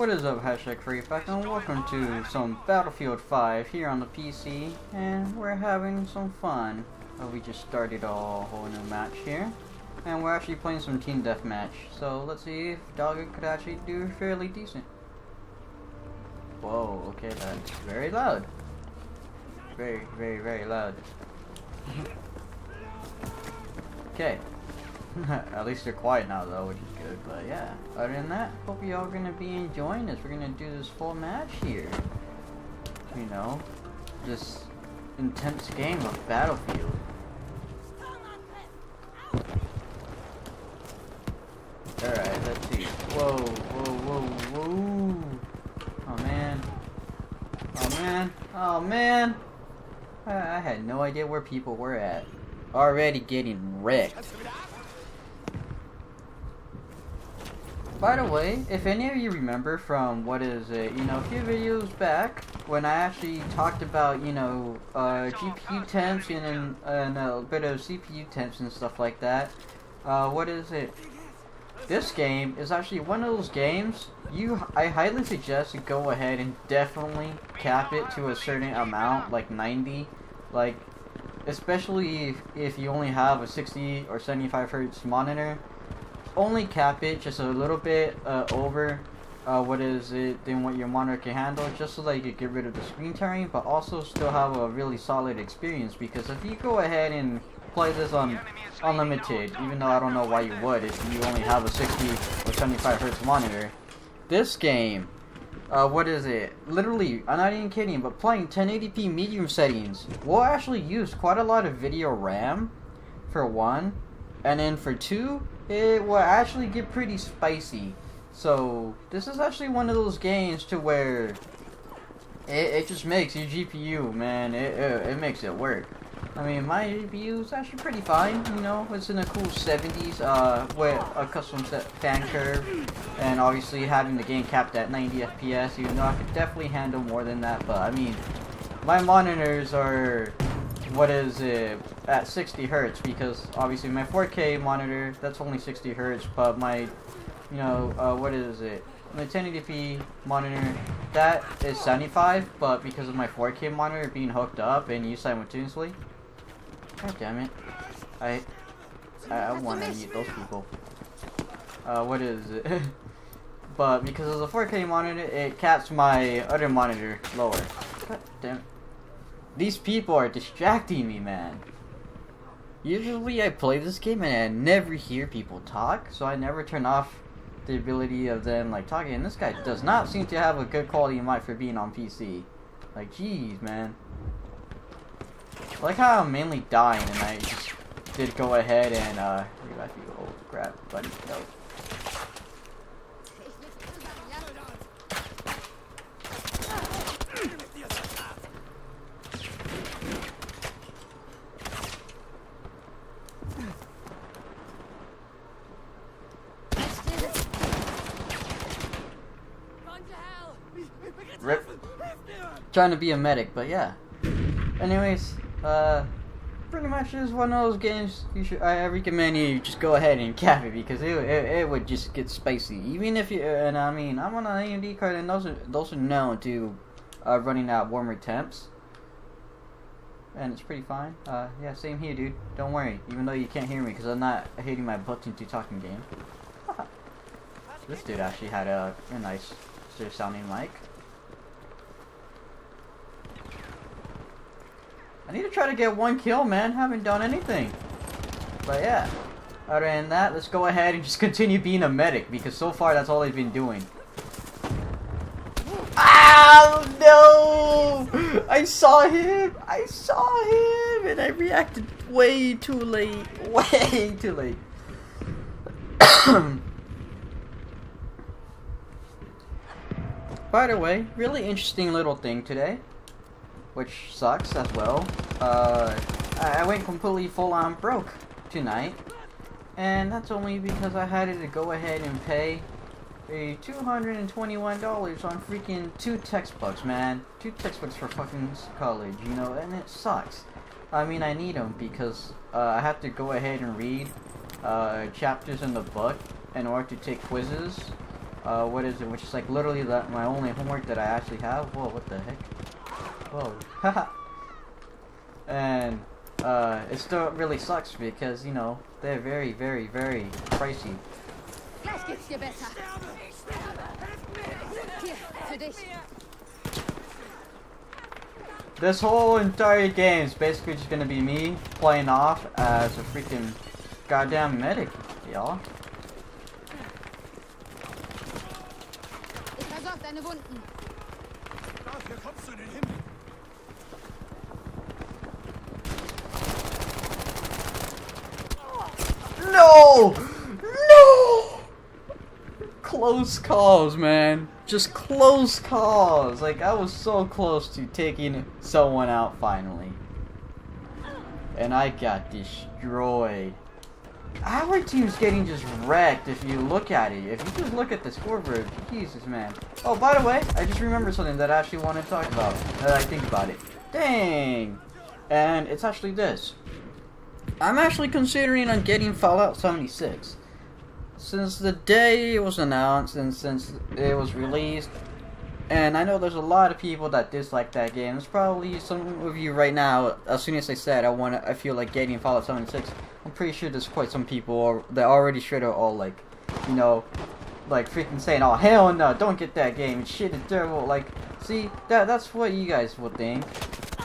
What is up, hashtag FURRYPACK, and welcome to some Battlefield 5 here on the PC, and we're having some fun. We just started a whole new match here, and we're actually playing some team deathmatch, so let's see if Dogger could actually do fairly decent. Whoa, okay, that's very loud. Very, very, very loud. Okay. At least they're quiet now though, which is good, but yeah. Other than that, hope you all gonna be enjoying this. We're gonna do this full match here. You know, this intense game of Battlefield. Alright, let's see. Whoa, whoa, whoa, whoa. Oh man. Oh man. Oh man. I had no idea where people were at. Already getting wrecked. By the way, if any of you remember from, a few videos back, when I actually talked about, GPU temps and a bit of CPU temps and stuff like that, this game is actually one of those games, I highly suggest to go ahead and definitely cap it to a certain amount, like 90, especially if you only have a 60 or 75 Hz monitor. Only cap it just a little bit over than what your monitor can handle, just so that you could get rid of the screen tearing, but also still have a really solid experience. Because if you go ahead and play this on unlimited, even though I don't know why you would if you only have a 60 or 75 Hz monitor, this game, literally, I'm not even kidding, but playing 1080p medium settings will actually use quite a lot of video RAM, for one, and then for two, it will actually get pretty spicy. So this is actually one of those games to where it just makes your GPU, man, it makes it work. I mean, my GPU is actually pretty fine, you know, it's in a cool 70s with a custom set fan curve, and obviously having the game capped at 90 FPS, even though I could definitely handle more than that. But I mean, my monitors are at 60 Hz, because obviously my 4K monitor, that's only 60 Hz, but my my 1080p monitor, that is 75, but because of my 4K monitor being hooked up and used simultaneously, god damn it, I want to eat those people. But because of the 4K monitor, it caps my other monitor lower. God damn it. These people are distracting me, man. Usually I play this game and I never hear people talk, so I never turn off the ability of them talking. And this guy does not seem to have a good quality mic for being on PC. Jeez, man. I like how I'm mainly dying and I just did go ahead and revive you. Oh crap, buddy. No. Rip. Trying to be a medic, but yeah. Anyways, pretty much is one of those games I recommend you just go ahead and cap it, because it would just get spicy. Even if you, and I mean, I'm on an AMD card, and those are known to running at warmer temps, and it's pretty fine. Yeah, same here, dude. Don't worry, even though you can't hear me, because I'm not hitting my button to talking game. This dude actually had a nice sounding mic. I need to try to get one kill, man. Haven't done anything. But yeah. Other than that, let's go ahead and just continue being a medic, because so far that's all I've been doing. Oh no! I saw him! And I reacted way too late. Way too late. By the way, really interesting little thing today, which sucks as well. I went completely full-on broke tonight, and that's only because I had to go ahead and pay a $221 on freaking 2 textbooks, man. 2 textbooks for fucking college, you know, and it sucks. I mean, I need them because I have to go ahead and read chapters in the book in order to take quizzes what is it? Which is like literally my only homework that I actually have. Whoa, what the heck? Whoa, haha. And it still really sucks because, you know, they're very, very, very pricey. Gleich geht's dir besser. Hier, für dich. This whole entire game is basically just gonna be me playing off as a freaking goddamn medic, y'all. Ich versorge deine Wunden. Dafür kommst du in den Himmel. No! No! Close calls, man. Just close calls. Like, I was so close to taking someone out finally. And I got destroyed. Our team's getting just wrecked if you look at it. If you just look at the scoreboard, Jesus, man. Oh, by the way, I just remembered something that I actually want to talk about. Now that I think about it. Dang! And it's actually this. I'm actually considering on getting Fallout 76. Since the day it was announced and since it was released, and I know there's a lot of people that dislike that game. There's probably some of you right now, as soon as I said I feel like getting Fallout 76, I'm pretty sure there's quite some people that already straight are all like, you know, like freaking saying, oh hell no, don't get that game, shit is terrible. Like, see, that's what you guys would think,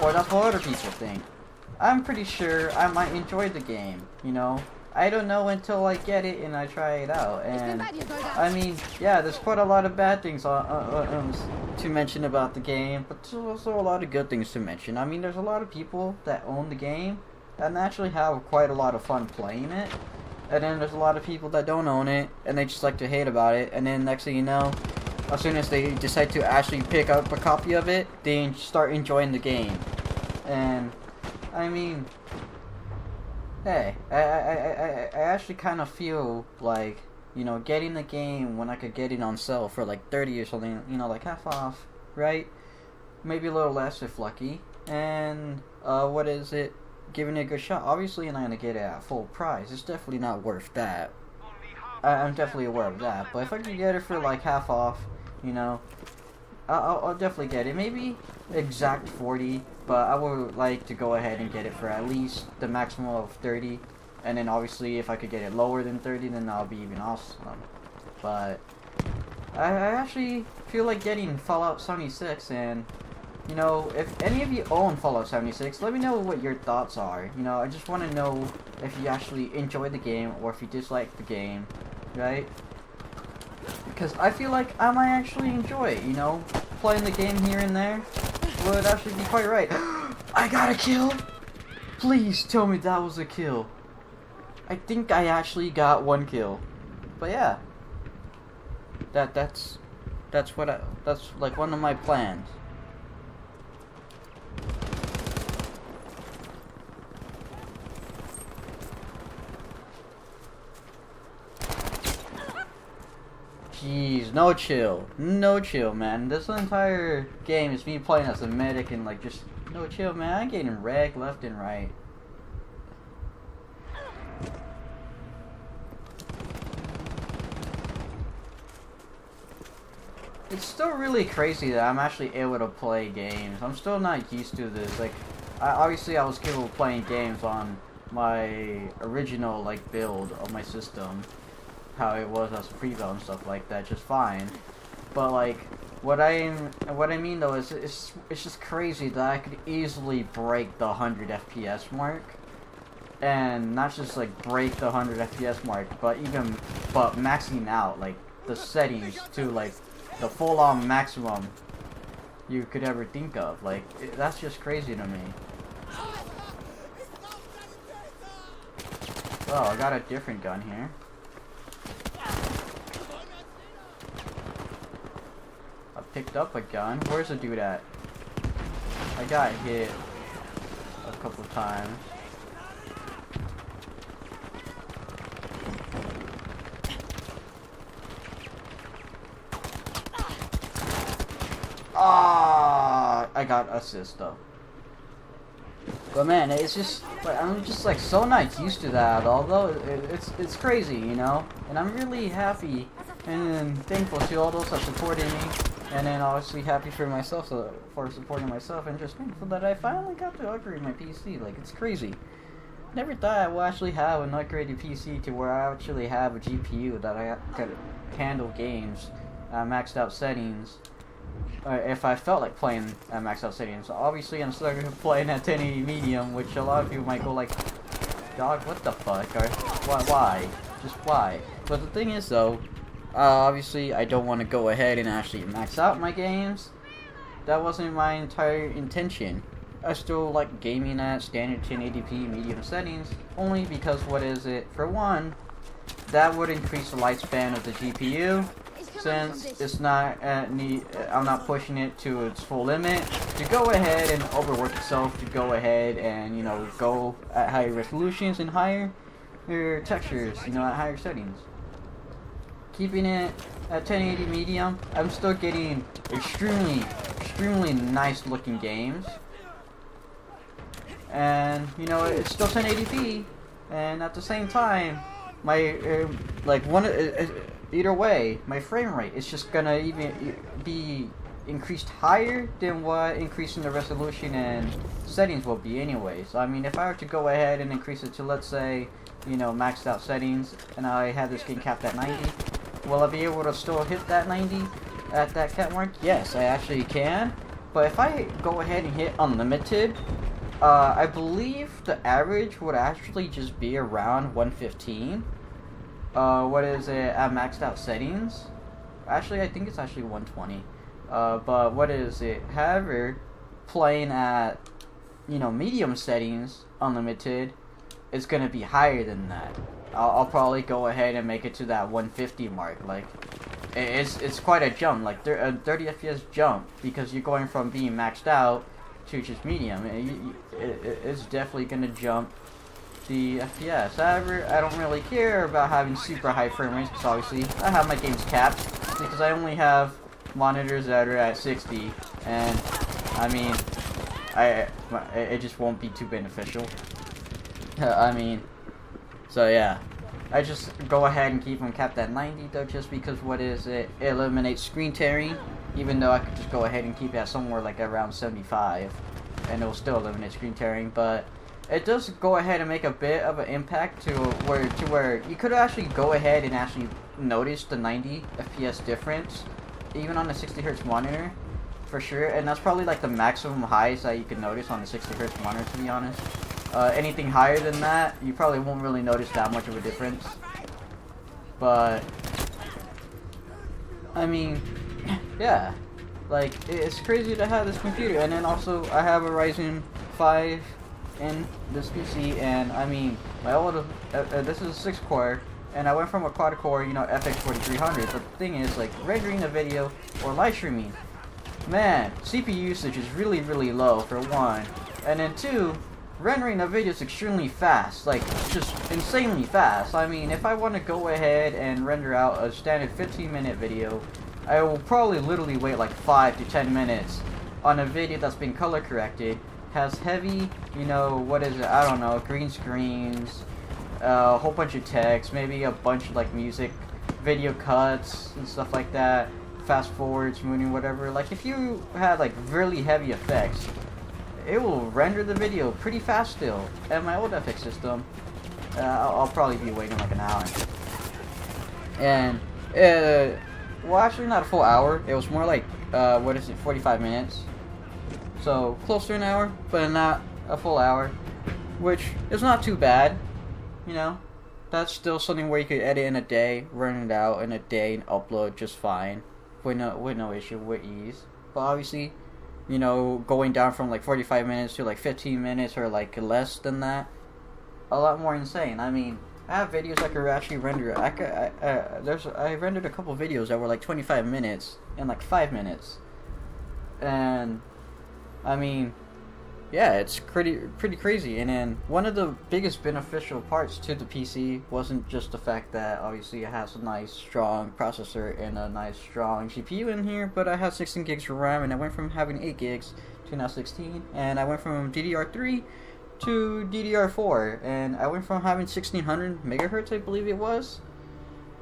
or that's what other people think. I'm pretty sure I might enjoy the game, you know. I don't know until I get it and I try it out. And I mean, yeah, there's quite a lot of bad things to mention about the game, but there's also a lot of good things to mention. I mean, there's a lot of people that own the game and actually have quite a lot of fun playing it. And then there's a lot of people that don't own it and they just like to hate about it. And then next thing you know, as soon as they decide to actually pick up a copy of it, they start enjoying the game. And I mean, hey, I actually kind of feel like, you know, getting the game when I could get it on sale for like 30 or something, you know, like half off, right? Maybe a little less if lucky. And, what is it? Giving it a good shot. Obviously, I'm not going to get it at full price. It's definitely not worth that. I'm definitely aware of that. But if I could get it for like half off, you know, I'll definitely get it. Maybe exact 40, but I would like to go ahead and get it for at least the maximum of 30. And then obviously if I could get it lower than 30, then that'll be even awesome. But I actually feel like getting Fallout 76, and you know, if any of you own Fallout 76, let me know what your thoughts are. You know, I just want to know if you actually enjoy the game or if you dislike the game, right? Because I feel like I might actually enjoy it, you know? Playing the game here and there would actually be quite right. I got a kill? Please tell me that was a kill. I think I actually got one kill. But yeah. That's like one of my plans. Jeez, no chill. No chill, man. This entire game is me playing as a medic and like just no chill, man. I'm getting wrecked left and right. It's still really crazy that I'm actually able to play games. I'm still not used to this. Like, obviously I was capable of playing games on my original like build of my system, how it was as a pre-build and stuff like that, just fine. But like, what I mean though is it's just crazy that I could easily break the 100 FPS mark, and not just like break the 100 FPS mark, but maxing out like the settings to like the full-on maximum you could ever think of. Like, that's just crazy to me. Well, I got a different gun here. I picked up a gun. Where's the dude at? I got hit a couple times. Ah, I got assist though. But man, it's just like I'm just like so not used to that. Although it's crazy, you know. And I'm really happy And then thankful to all those that supported me, and then obviously happy for myself for supporting myself, and just thankful that I finally got to upgrade my PC. Like, it's crazy. Never thought I would actually have an upgraded PC to where I actually have a GPU that I could handle games at maxed out settings. If I felt like playing at maxed out settings. Obviously, I'm still playing at 1080 medium, which a lot of people might go like, "Dog, what the fuck? Or why? Just why?" But the thing is, though, obviously, I don't want to go ahead and actually max out my games. That wasn't my entire intention. I still like gaming at standard 1080p medium settings, only because for one, that would increase the lifespan of the GPU, since it's not I'm not pushing it to its full limit to go ahead and overwork itself, to go ahead and, you know, go at higher resolutions and higher textures, you know, at higher settings. Keeping it at 1080 medium, I'm still getting extremely nice looking games. And, you know, it's still 1080p, and at the same time, my, either way, my frame rate is just gonna even be increased higher than what increasing the resolution and settings will be anyways. I mean, if I were to go ahead and increase it to, let's say, you know, maxed out settings, and I have this game capped at 90, will I be able to still hit that 90 at that cap mark? Yes, I actually can. But if I go ahead and hit unlimited, I believe the average would actually just be around 115. What is it at maxed out settings? Actually, I think it's actually 120. But what is it? However, playing at, you know, medium settings, unlimited, is gonna be higher than that. I'll probably go ahead and make it to that 150 mark. Like, it's quite a jump, like a 30 FPS jump, because you're going from being maxed out to just medium. It's definitely gonna jump the FPS. However, I don't really care about having super high frame rates, because obviously I have my games capped, because I only have monitors that are at 60, and I mean, it just won't be too beneficial. I mean, so yeah, I just go ahead and keep them capped at 90 though, just because it eliminates screen tearing, even though I could just go ahead and keep it somewhere like around 75, and it will still eliminate screen tearing. But it does go ahead and make a bit of an impact to where you could actually go ahead and actually notice the 90 FPS difference, even on the 60 Hz monitor, for sure. And that's probably like the maximum highs that you can notice on the 60 Hz monitor, to be honest. Anything higher than that, you probably won't really notice that much of a difference. But I mean, yeah, like, it's crazy to have this computer. And then also, I have a Ryzen 5 in this PC, and I mean, my old this is a 6-core, and I went from a quad-core, you know, FX 4300. But the thing is, like, rendering a video or live streaming, man, CPU usage is really low, for one, and then two, rendering a video is extremely fast, like, just insanely fast. I mean, if I want to go ahead and render out a standard 15-minute video, I will probably literally wait like 5 to 10 minutes on a video that's been color corrected, has heavy, you know, what is it, I don't know, green screens, a whole bunch of text, maybe a bunch of like music, video cuts and stuff like that, fast forward, smoothing, whatever. Like, if you had like really heavy effects, it will render the video pretty fast still. At my old FX system, I'll probably be waiting like an hour. And, well, actually not a full hour. It was more like, 45 minutes. So, close to an hour, but not a full hour. Which is not too bad, you know. That's still something where you could edit in a day, run it out in a day, and upload just fine. With no issue, with ease. But obviously, you know, going down from like 45 minutes to like 15 minutes or like less than that, a lot more insane. I mean, I have videos I could actually render. I rendered a couple videos that were like 25 minutes in like 5 minutes, and I mean, yeah, it's pretty crazy. And then one of the biggest beneficial parts to the PC wasn't just the fact that obviously it has a nice strong processor and a nice strong GPU in here, but I have 16 gigs of RAM, and I went from having 8 gigs to now 16, and I went from DDR3 to DDR4, and I went from having 1600 megahertz, I believe it was,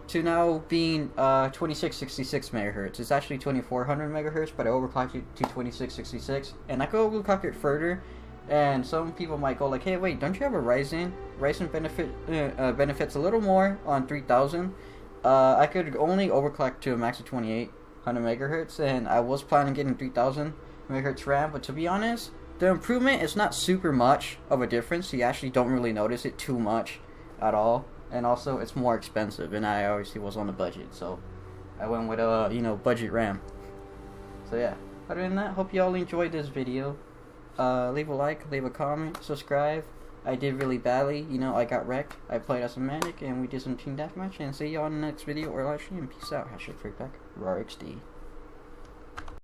to now being 2666 megahertz. It's actually 2400 megahertz, but I overclocked it to 2666, and I could overclock it further. And some people might go like, "Hey, wait, don't you have a Ryzen? Ryzen benefits a little more on 3000." I could only overclock to a max of 2800 megahertz, and I was planning getting 3000 megahertz RAM. But to be honest, the improvement is not super much of a difference. You actually don't really notice it too much at all. And also, it's more expensive, and I obviously was on a budget, so I went with a budget RAM. So yeah. Other than that, hope you all enjoyed this video. Leave a like, leave a comment, subscribe. I did really badly, I got wrecked. I played as a medic, and we did some team deathmatch. And see y'all in the next video or live stream. Peace out. #FURRYPACK. Rekt.